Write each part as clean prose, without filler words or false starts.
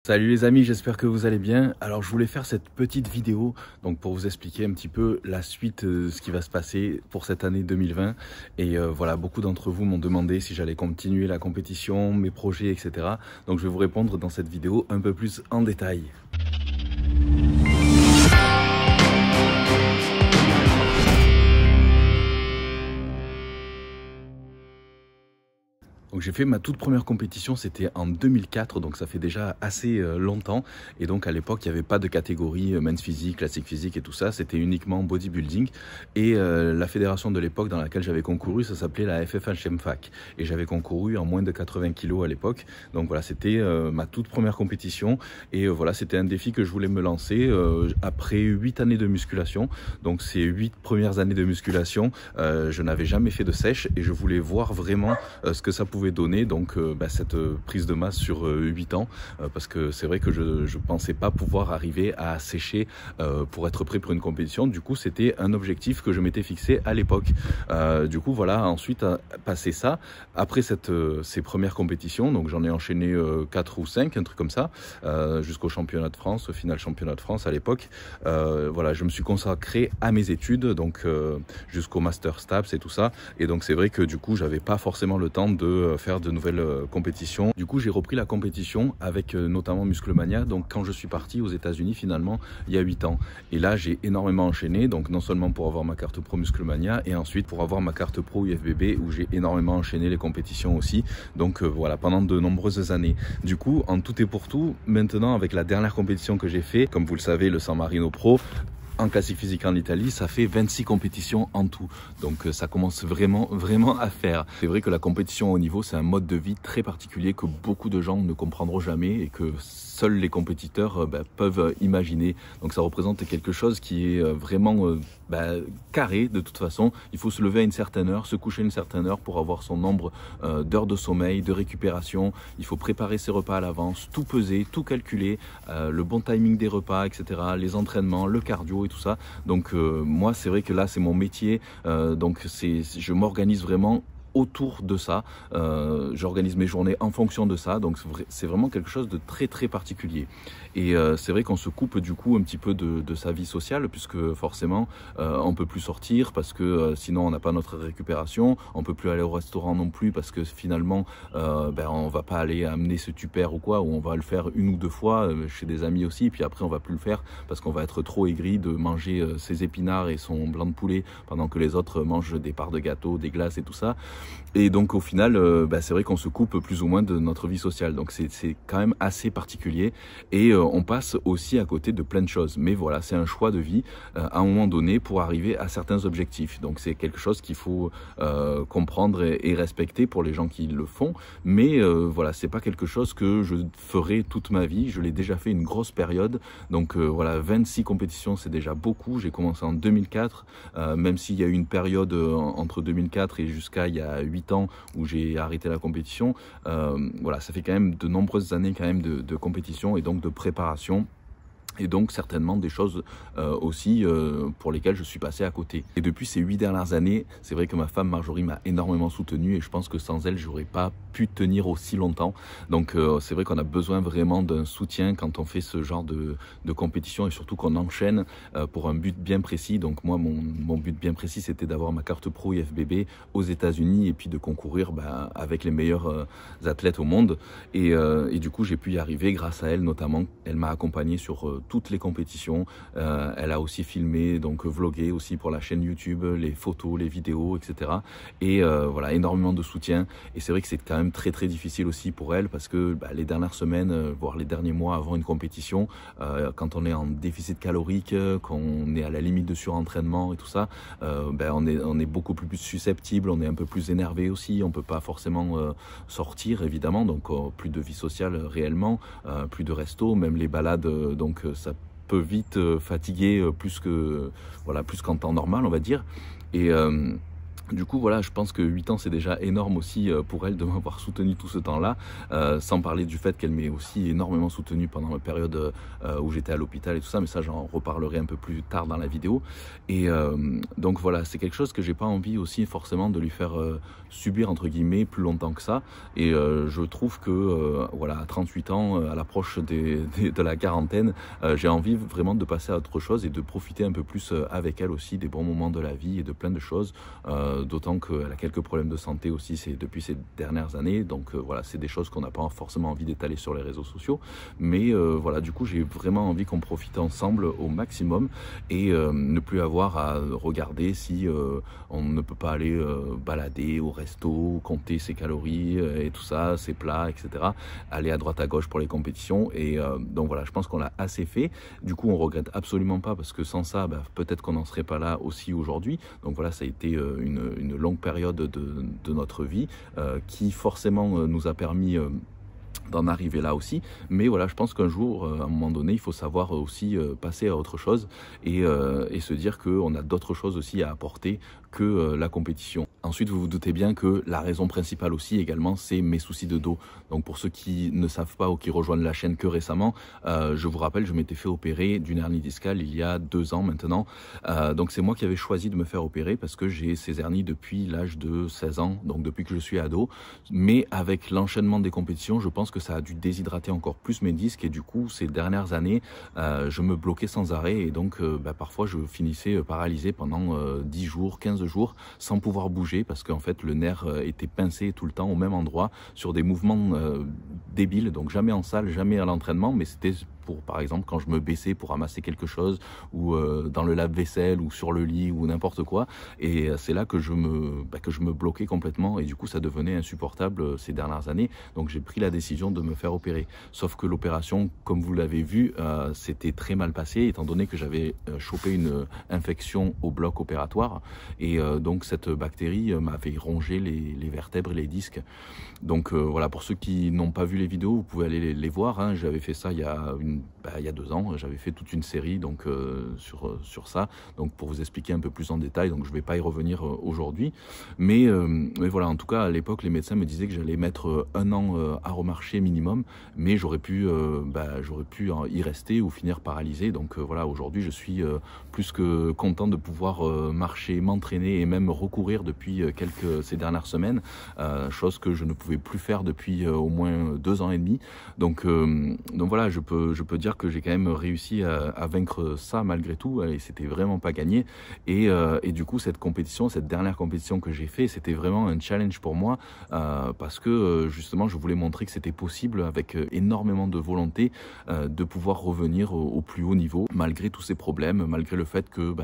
Salut les amis, j'espère que vous allez bien. Alors je voulais faire cette petite vidéo donc pour vous expliquer un petit peu la suite de ce qui va se passer pour cette année 2020. Et voilà, beaucoup d'entre vous m'ont demandé si j'allais continuer la compétition, mes projets, etc. Donc je vais vous répondre dans cette vidéo un peu plus en détail. Donc j'ai fait ma toute première compétition, c'était en 2004, donc ça fait déjà assez longtemps. Et donc à l'époque, il n'y avait pas de catégorie men's physique, classique physique et tout ça, c'était uniquement bodybuilding. Et la fédération de l'époque dans laquelle j'avais concouru, ça s'appelait la FFHMFAC. Et j'avais concouru en moins de 80 kilos à l'époque. Donc voilà, c'était ma toute première compétition. Et voilà, c'était un défi que je voulais me lancer après 8 années de musculation. Donc ces 8 premières années de musculation, je n'avais jamais fait de sèche et je voulais voir vraiment ce que ça pouvait donner donc cette prise de masse sur 8 ans parce que c'est vrai que je pensais pas pouvoir arriver à sécher pour être prêt pour une compétition. Du coup c'était un objectif que je m'étais fixé à l'époque. Du coup voilà, ensuite passé ça, après ces premières compétitions, donc j'en ai enchaîné 4 ou 5, un truc comme ça, jusqu'au championnat de France, au final championnat de France à l'époque. Voilà, je me suis consacré à mes études, donc jusqu'au master STAPS et tout ça, et donc c'est vrai que du coup j'avais pas forcément le temps de faire de nouvelles compétitions. Du coup j'ai repris la compétition avec notamment Musclemania, donc quand je suis parti aux États-Unis finalement il y a 8 ans. Et là j'ai énormément enchaîné, donc non seulement pour avoir ma carte pro Musclemania et ensuite pour avoir ma carte pro UFBB où j'ai énormément enchaîné les compétitions aussi. Donc voilà, pendant de nombreuses années. Du coup en tout et pour tout, maintenant avec la dernière compétition que j'ai fait, comme vous le savez, le San Marino Pro, en classique physique en Italie, ça fait 26 compétitions en tout. Donc ça commence vraiment à faire. C'est vrai que la compétition au haut niveau, c'est un mode de vie très particulier que beaucoup de gens ne comprendront jamais et que seuls les compétiteurs peuvent imaginer. Donc ça représente quelque chose qui est vraiment carré de toute façon. Il faut se lever à une certaine heure, se coucher à une certaine heure pour avoir son nombre d'heures de sommeil, de récupération. Il faut préparer ses repas à l'avance, tout peser, tout calculer, le bon timing des repas, etc. Les entraînements, le cardio et tout ça. Donc moi c'est vrai que là c'est mon métier, donc je m'organise vraiment autour de ça, j'organise mes journées en fonction de ça, donc c'est vraiment quelque chose de très particulier. Et c'est vrai qu'on se coupe du coup un petit peu de sa vie sociale, puisque forcément on peut plus sortir parce que sinon on n'a pas notre récupération, on peut plus aller au restaurant non plus parce que finalement on va pas aller amener ce tupper ou quoi, ou on va le faire une ou deux fois chez des amis aussi, et puis après on va plus le faire parce qu'on va être trop aigri de manger ses épinards et son blanc de poulet pendant que les autres mangent des parts de gâteau, des glaces et tout ça. Et donc au final c'est vrai qu'on se coupe plus ou moins de notre vie sociale, donc c'est quand même assez particulier. Et on passe aussi à côté de plein de choses, mais voilà, c'est un choix de vie à un moment donné pour arriver à certains objectifs. Donc c'est quelque chose qu'il faut comprendre et respecter pour les gens qui le font, mais voilà, c'est pas quelque chose que je ferai toute ma vie. Je l'ai déjà fait une grosse période, donc voilà, 26 compétitions c'est déjà beaucoup. J'ai commencé en 2004, même s'il y a eu une période entre 2004 et jusqu'à il y a 8 ans où j'ai arrêté la compétition. Voilà, ça fait quand même de nombreuses années quand même de compétition et donc de préparation. Et donc certainement des choses aussi pour lesquelles je suis passé à côté. Et depuis ces 8 dernières années, c'est vrai que ma femme Marjorie m'a énormément soutenu, et je pense que sans elle, j'aurais pas pu tenir aussi longtemps. Donc c'est vrai qu'on a besoin vraiment d'un soutien quand on fait ce genre de compétition, et surtout qu'on enchaîne pour un but bien précis. Donc moi, mon but bien précis, c'était d'avoir ma carte pro IFBB aux États-Unis et puis de concourir avec les meilleurs athlètes au monde. Et du coup, j'ai pu y arriver grâce à elle notamment. Elle m'a accompagné sur toutes les compétitions. Elle a aussi filmé, donc vlogué aussi pour la chaîne YouTube, les photos, les vidéos, etc. Et voilà, énormément de soutien. Et c'est vrai que c'est quand même très difficile aussi pour elle parce que les dernières semaines, voire les derniers mois avant une compétition, quand on est en déficit calorique, qu'on est à la limite de surentraînement et tout ça, on est beaucoup plus susceptible, on est un peu plus énervé aussi, on peut pas forcément sortir évidemment, donc plus de vie sociale réellement, plus de resto, même les balades, donc ça peut vite fatiguer plus qu'en temps normal, on va dire. Du coup, voilà, je pense que 8 ans, c'est déjà énorme aussi pour elle de m'avoir soutenu tout ce temps-là, sans parler du fait qu'elle m'ait aussi énormément soutenu pendant la période où j'étais à l'hôpital et tout ça, mais ça, j'en reparlerai un peu plus tard dans la vidéo. Et donc voilà, c'est quelque chose que j'ai pas envie aussi forcément de lui faire subir, entre guillemets, plus longtemps que ça. Et je trouve que, voilà, à 38 ans, à l'approche de la quarantaine, j'ai envie vraiment de passer à autre chose et de profiter un peu plus avec elle aussi des bons moments de la vie et de plein de choses. D'autant qu'elle a quelques problèmes de santé aussi depuis ces dernières années, donc voilà, c'est des choses qu'on n'a pas forcément envie d'étaler sur les réseaux sociaux, mais voilà, du coup j'ai vraiment envie qu'on profite ensemble au maximum et ne plus avoir à regarder si on ne peut pas aller balader au resto, compter ses calories et tout ça, ses plats, etc. Aller à droite à gauche pour les compétitions, et donc voilà, je pense qu'on l'a assez fait. Du coup on regrette absolument pas, parce que sans ça, peut-être qu'on n'en serait pas là aussi aujourd'hui. Donc voilà, ça a été une longue période de notre vie qui forcément nous a permis d'en arriver là aussi, mais voilà, je pense qu'un jour, à un moment donné, il faut savoir aussi passer à autre chose et se dire qu'on a d'autres choses aussi à apporter que la compétition. Ensuite, vous vous doutez bien que la raison principale aussi également, c'est mes soucis de dos. Donc pour ceux qui ne savent pas ou qui rejoignent la chaîne que récemment, je vous rappelle, je m'étais fait opérer d'une hernie discale il y a 2 ans maintenant. Donc c'est moi qui avais choisi de me faire opérer parce que j'ai ces hernies depuis l'âge de 16 ans, donc depuis que je suis ado. Mais avec l'enchaînement des compétitions, je pense que ça a dû déshydrater encore plus mes disques, et du coup ces dernières années je me bloquais sans arrêt, et donc parfois je finissais paralysé pendant 10 jours, 15 jours sans pouvoir bouger, parce qu'en fait le nerf était pincé tout le temps au même endroit sur des mouvements débiles, donc jamais en salle, jamais à l'entraînement, mais c'était pour, par exemple, quand je me baissais pour ramasser quelque chose, ou dans le lave-vaisselle, ou sur le lit, ou n'importe quoi. Et c'est là que je me bloquais complètement, et du coup ça devenait insupportable ces dernières années. Donc j'ai pris la décision de me faire opérer. Sauf que l'opération, comme vous l'avez vu, c'était très mal passé, étant donné que j'avais chopé une infection au bloc opératoire, et donc cette bactérie m'avait rongé les vertèbres et les disques. Donc voilà, pour ceux qui n'ont pas vu les vidéos, vous pouvez aller les voir, hein. J'avais fait ça il y a 2 ans, j'avais fait toute une série donc sur ça, donc pour vous expliquer un peu plus en détail, donc je ne vais pas y revenir aujourd'hui, mais voilà, en tout cas à l'époque les médecins me disaient que j'allais mettre 1 an à remarcher minimum, mais j'aurais pu y rester ou finir paralysé. Donc voilà, aujourd'hui je suis plus que content de pouvoir marcher, m'entraîner et même recourir depuis ces dernières semaines, chose que je ne pouvais plus faire depuis au moins 2 ans et demi. Donc voilà, je peux dire que j'ai quand même réussi à vaincre ça malgré tout, et c'était vraiment pas gagné. Et du coup cette dernière compétition que j'ai fait, c'était vraiment un challenge pour moi, parce que justement je voulais montrer que c'était possible, avec énormément de volonté, de pouvoir revenir au plus haut niveau malgré tous ces problèmes, malgré le fait que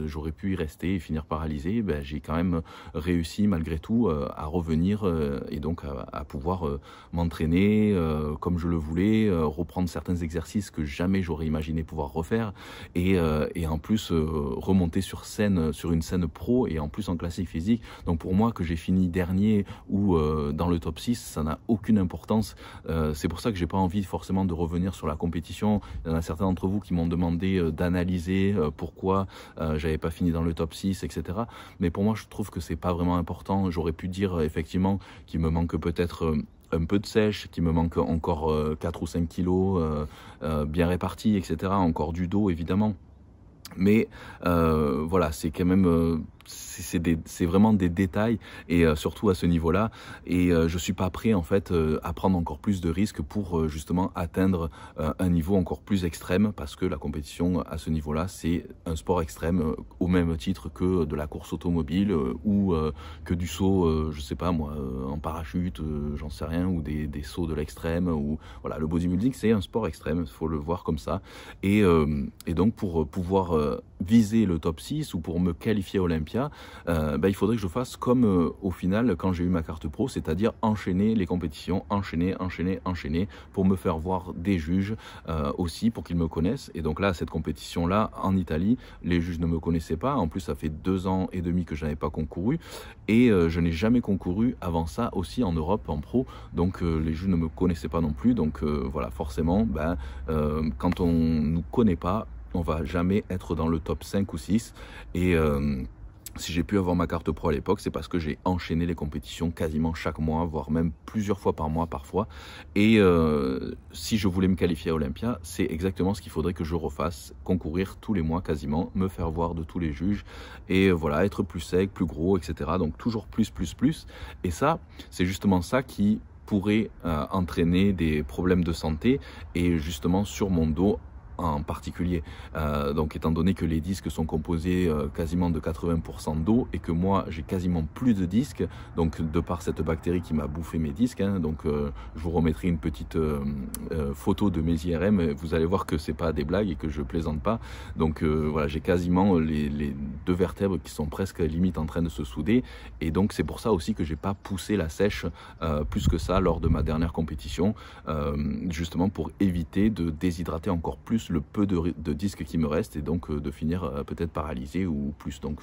j'aurais pu y rester et finir paralysé. J'ai quand même réussi malgré tout à revenir, et donc à pouvoir m'entraîner comme je le voulais, reprendre certains exercices que jamais j'aurais imaginé pouvoir refaire, et en plus remonter sur une scène pro, et en plus en classique physique. Donc pour moi, que j'ai fini dernier ou dans le top 6, ça n'a aucune importance. C'est pour ça que j'ai pas envie forcément de revenir sur la compétition. Il y en a certains d'entre vous qui m'ont demandé d'analyser pourquoi j'avais pas fini dans le top 6, etc. Mais pour moi, je trouve que c'est pas vraiment important. J'aurais pu dire effectivement qu'il me manque peut-être un peu de sèche, qu'il me manque encore 4 ou 5 kilos bien répartis, etc. Encore du dos évidemment. Mais voilà, c'est quand même c'est vraiment des détails, et surtout à ce niveau-là, et je suis pas prêt en fait à prendre encore plus de risques pour justement atteindre un niveau encore plus extrême, parce que la compétition à ce niveau-là, c'est un sport extrême au même titre que de la course automobile ou que du saut, je sais pas moi, en parachute, j'en sais rien, ou des sauts de l'extrême, ou voilà, le bodybuilding c'est un sport extrême, il faut le voir comme ça, et donc pour pouvoir viser le top 6 ou pour me qualifier à Olympia, il faudrait que je fasse comme au final quand j'ai eu ma carte pro, c'est-à-dire enchaîner les compétitions, enchaîner pour me faire voir des juges aussi, pour qu'ils me connaissent. Et donc là, cette compétition-là en Italie, les juges ne me connaissaient pas. En plus, ça fait 2 ans et demi que je n'avais pas concouru, et je n'ai jamais concouru avant ça aussi en Europe en pro, donc les juges ne me connaissaient pas non plus. Donc voilà, forcément quand on ne nous connaît pas, on va jamais être dans le top 5 ou 6, et Si j'ai pu avoir ma carte pro à l'époque, c'est parce que j'ai enchaîné les compétitions quasiment chaque mois, voire même plusieurs fois par mois parfois. Et si je voulais me qualifier à Olympia, c'est exactement ce qu'il faudrait que je refasse, concourir tous les mois quasiment, me faire voir de tous les juges et voilà, être plus sec, plus gros, etc. Donc toujours plus, plus, plus. Et ça, c'est justement ça qui pourrait entraîner des problèmes de santé et justement sur mon dos en particulier. Donc étant donné que les disques sont composés quasiment de 80% d'eau et que moi j'ai quasiment plus de disques, donc de par cette bactérie qui m'a bouffé mes disques, hein, donc je vous remettrai une petite photo de mes IRM, vous allez voir que c'est pas des blagues et que je plaisante pas. Donc voilà, j'ai quasiment les deux vertèbres qui sont presque limite en train de se souder, et donc c'est pour ça aussi que j'ai pas poussé la sèche plus que ça lors de ma dernière compétition, justement pour éviter de déshydrater encore plus le peu de disques qui me reste et donc de finir peut-être paralysé ou plus. Donc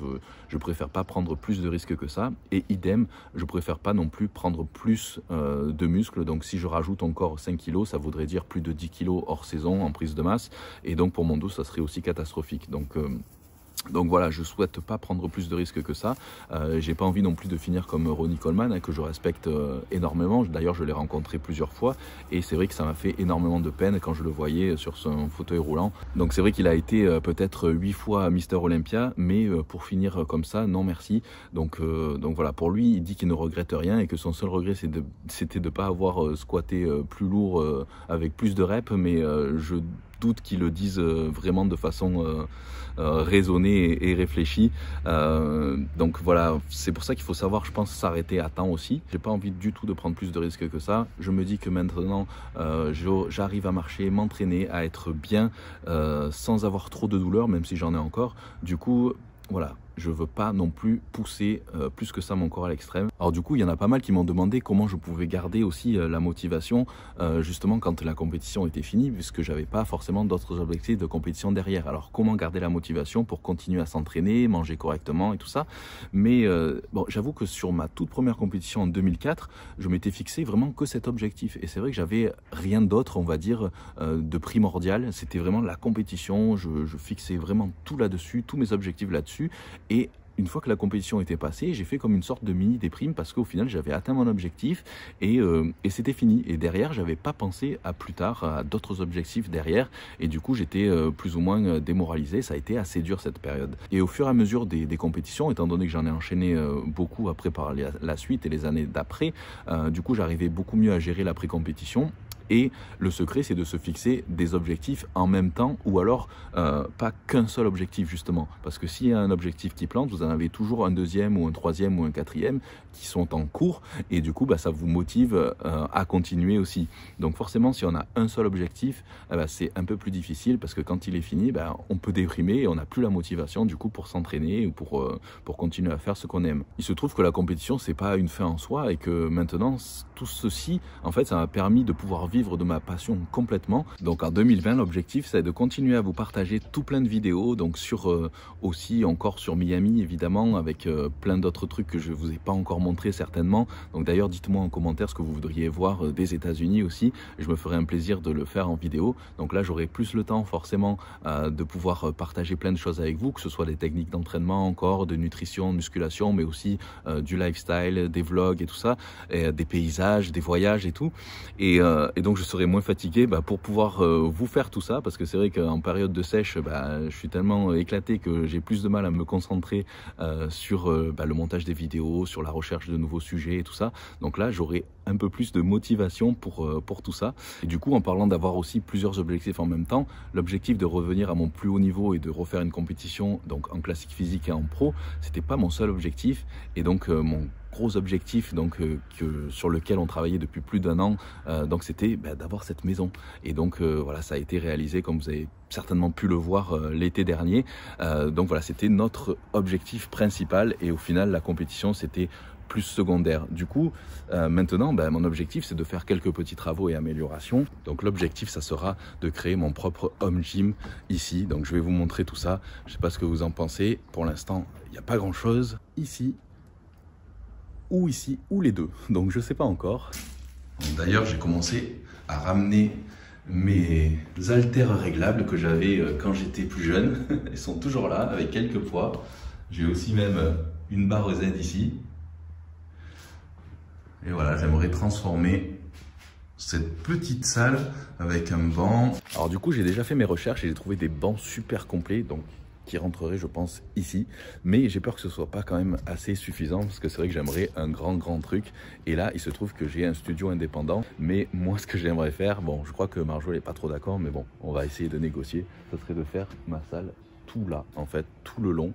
je préfère pas prendre plus de risques que ça, et idem, je préfère pas non plus prendre plus de muscles. Donc si je rajoute encore 5 kilos, ça voudrait dire plus de 10 kilos hors saison en prise de masse, et donc pour mon dos ça serait aussi catastrophique. Donc voilà, je souhaite pas prendre plus de risques que ça. J'ai pas envie non plus de finir comme Ronnie Coleman, hein, que je respecte énormément. D'ailleurs, je l'ai rencontré plusieurs fois et c'est vrai que ça m'a fait énormément de peine quand je le voyais sur son fauteuil roulant. Donc c'est vrai qu'il a été peut-être 8 fois Mister Olympia, mais pour finir comme ça, non merci. Donc voilà, pour lui, il dit qu'il ne regrette rien et que son seul regret c'était de pas avoir squatté plus lourd avec plus de reps, mais je doute qu'ils le disent vraiment de façon raisonnée et réfléchie. Donc voilà, c'est pour ça qu'il faut savoir, je pense, s'arrêter à temps aussi. J'ai pas envie du tout de prendre plus de risques que ça. Je me dis que maintenant j'arrive à marcher, m'entraîner, à être bien sans avoir trop de douleur, même si j'en ai encore. Du coup, voilà, je veux pas non plus pousser plus que ça mon corps à l'extrême. Alors du coup, il y en a pas mal qui m'ont demandé comment je pouvais garder aussi la motivation justement quand la compétition était finie, puisque j'avais pas forcément d'autres objectifs de compétition derrière. Alors comment garder la motivation pour continuer à s'entraîner, manger correctement et tout ça. Mais bon, j'avoue que sur ma toute première compétition en 2004, je m'étais fixé vraiment que cet objectif. Et c'est vrai que j'avais rien d'autre, on va dire, de primordial. C'était vraiment la compétition, je fixais vraiment tout là-dessus, tous mes objectifs là-dessus. Et une fois que la compétition était passée, j'ai fait comme une sorte de mini déprime parce qu'au final j'avais atteint mon objectif et c'était fini. Et derrière, j'avais pas pensé à plus tard, à d'autres objectifs derrière, et du coup j'étais plus ou moins démoralisé. Ça a été assez dur cette période. Et au fur et à mesure des compétitions, étant donné que j'en ai enchaîné beaucoup après par la suite et les années d'après, du coup j'arrivais beaucoup mieux à gérer l'après-compétition. Et le secret, c'est de se fixer des objectifs en même temps, ou alors pas qu'un seul objectif justement. Parce que s'il y a un objectif qui plante, vous en avez toujours un deuxième ou un troisième ou un quatrième qui sont en cours, et du coup ça vous motive à continuer aussi. Donc forcément, si on a un seul objectif, c'est un peu plus difficile, parce que quand il est fini, on peut déprimer et on n'a plus la motivation du coup pour s'entraîner ou pour continuer à faire ce qu'on aime. Il se trouve que la compétition, c'est pas une fin en soi, et que maintenant tout ceci, en fait, ça m'a permis de pouvoir vivre de ma passion complètement. Donc en 2020, l'objectif, c'est de continuer à vous partager tout plein de vidéos, donc sur aussi encore sur Miami évidemment, avec plein d'autres trucs que je vous ai pas encore montré certainement. Donc d'ailleurs, dites-moi en commentaire ce que vous voudriez voir des États-Unis aussi, je me ferai un plaisir de le faire en vidéo. Donc là, j'aurai plus le temps forcément de pouvoir partager plein de choses avec vous, que ce soit des techniques d'entraînement encore, de nutrition, de musculation, mais aussi du lifestyle, des vlogs et tout ça, et des paysages, des voyages et tout. Et donc je serai moins fatigué pour pouvoir vous faire tout ça, parce que c'est vrai qu'en période de sèche, je suis tellement éclaté que j'ai plus de mal à me concentrer sur le montage des vidéos, sur la recherche de nouveaux sujets et tout ça. Donc là, j'aurai un peu plus de motivation pour tout ça. Et du coup, en parlant d'avoir aussi plusieurs objectifs en même temps, l'objectif de revenir à mon plus haut niveau et de refaire une compétition donc en classique physique et en pro, c'était pas mon seul objectif. Et donc mon gros objectif sur lequel on travaillait depuis plus d'un an, donc c'était d'avoir cette maison. Et donc voilà, ça a été réalisé comme vous avez certainement pu le voir l'été dernier. Donc voilà, c'était notre objectif principal, et au final la compétition c'était plus secondaire. Du coup, maintenant, mon objectif, c'est de faire quelques petits travaux et améliorations. Donc l'objectif, ça sera de créer mon propre home gym ici. Donc je vais vous montrer tout ça. Je sais pas ce que vous en pensez. Pour l'instant, il n'y a pas grand-chose ici, ou les deux. Donc je sais pas encore. D'ailleurs, j'ai commencé à ramener mes haltères réglables que j'avais quand j'étais plus jeune. Ils sont toujours là, avec quelques poids. J'ai aussi même une barre Z ici. Et voilà, j'aimerais transformer cette petite salle avec un banc. Alors du coup, j'ai déjà fait mes recherches et j'ai trouvé des bancs super complets, donc qui rentreraient, je pense, ici. Mais j'ai peur que ce soit pas quand même assez suffisant, parce que c'est vrai que j'aimerais un grand truc. Et là, il se trouve que j'ai un studio indépendant. Mais moi, ce que j'aimerais faire, bon, je crois que Marjo n'est pas trop d'accord, mais bon, on va essayer de négocier. Ça serait de faire ma salle tout là, en fait, tout le long,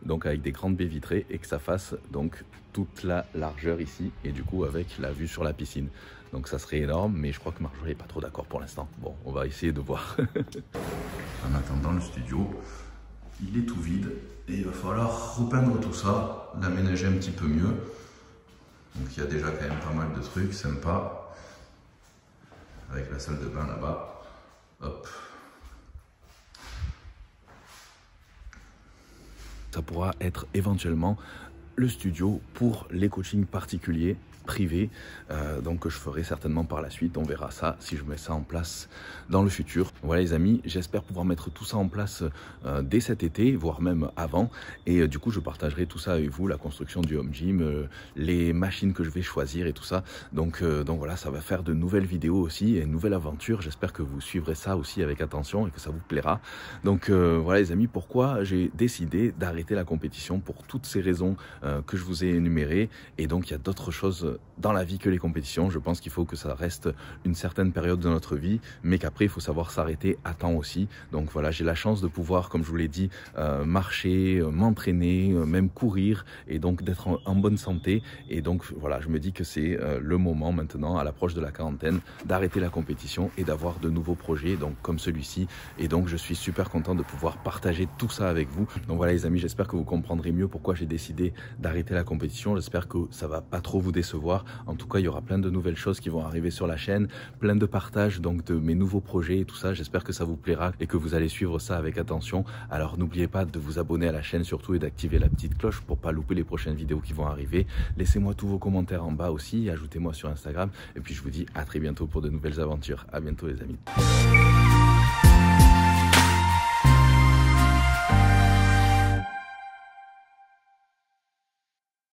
donc avec des grandes baies vitrées, et que ça fasse donc toute la largeur ici, et du coup avec la vue sur la piscine. Donc ça serait énorme, mais je crois que Marjo n'est pas trop d'accord pour l'instant. Bon, on va essayer de voir. En attendant, le studio, il est tout vide, et il va falloir repeindre tout ça, l'aménager un petit peu mieux. Donc il y a déjà quand même pas mal de trucs sympas, avec la salle de bain là-bas. Hop. Ça pourra être éventuellement le studio pour les coachings particuliers, privés, donc que je ferai certainement par la suite. On verra ça si je mets ça en place dans le futur. Voilà les amis, j'espère pouvoir mettre tout ça en place dès cet été, voire même avant. Et du coup, je partagerai tout ça avec vous, la construction du home gym, les machines que je vais choisir et tout ça. Donc voilà, ça va faire de nouvelles vidéos aussi et une nouvelle aventure. J'espère que vous suivrez ça aussi avec attention et que ça vous plaira. Donc voilà les amis, pourquoi j'ai décidé d'arrêter la compétition, pour toutes ces raisons que je vous ai énumérées. Et donc il y a d'autres choses dans la vie que les compétitions. Je pense qu'il faut que ça reste une certaine période de notre vie, mais qu'après il faut savoir s'arrêter à temps aussi. Donc voilà, j'ai la chance de pouvoir, comme je vous l'ai dit, marcher, m'entraîner, même courir, et donc d'être en bonne santé. Et donc voilà, je me dis que c'est le moment maintenant, à l'approche de la quarantaine, d'arrêter la compétition et d'avoir de nouveaux projets, donc comme celui-ci. Et donc je suis super content de pouvoir partager tout ça avec vous. Donc voilà les amis, j'espère que vous comprendrez mieux pourquoi j'ai décidé d'arrêter la compétition. J'espère que ça va pas trop vous décevoir. En tout cas, il y aura plein de nouvelles choses qui vont arriver sur la chaîne, plein de partages donc de mes nouveaux projets et tout ça. J'espère que ça vous plaira et que vous allez suivre ça avec attention. Alors n'oubliez pas de vous abonner à la chaîne surtout, et d'activer la petite cloche pour pas louper les prochaines vidéos qui vont arriver. Laissez-moi tous vos commentaires en bas aussi, ajoutez-moi sur Instagram, et puis je vous dis à très bientôt pour de nouvelles aventures. À bientôt les amis.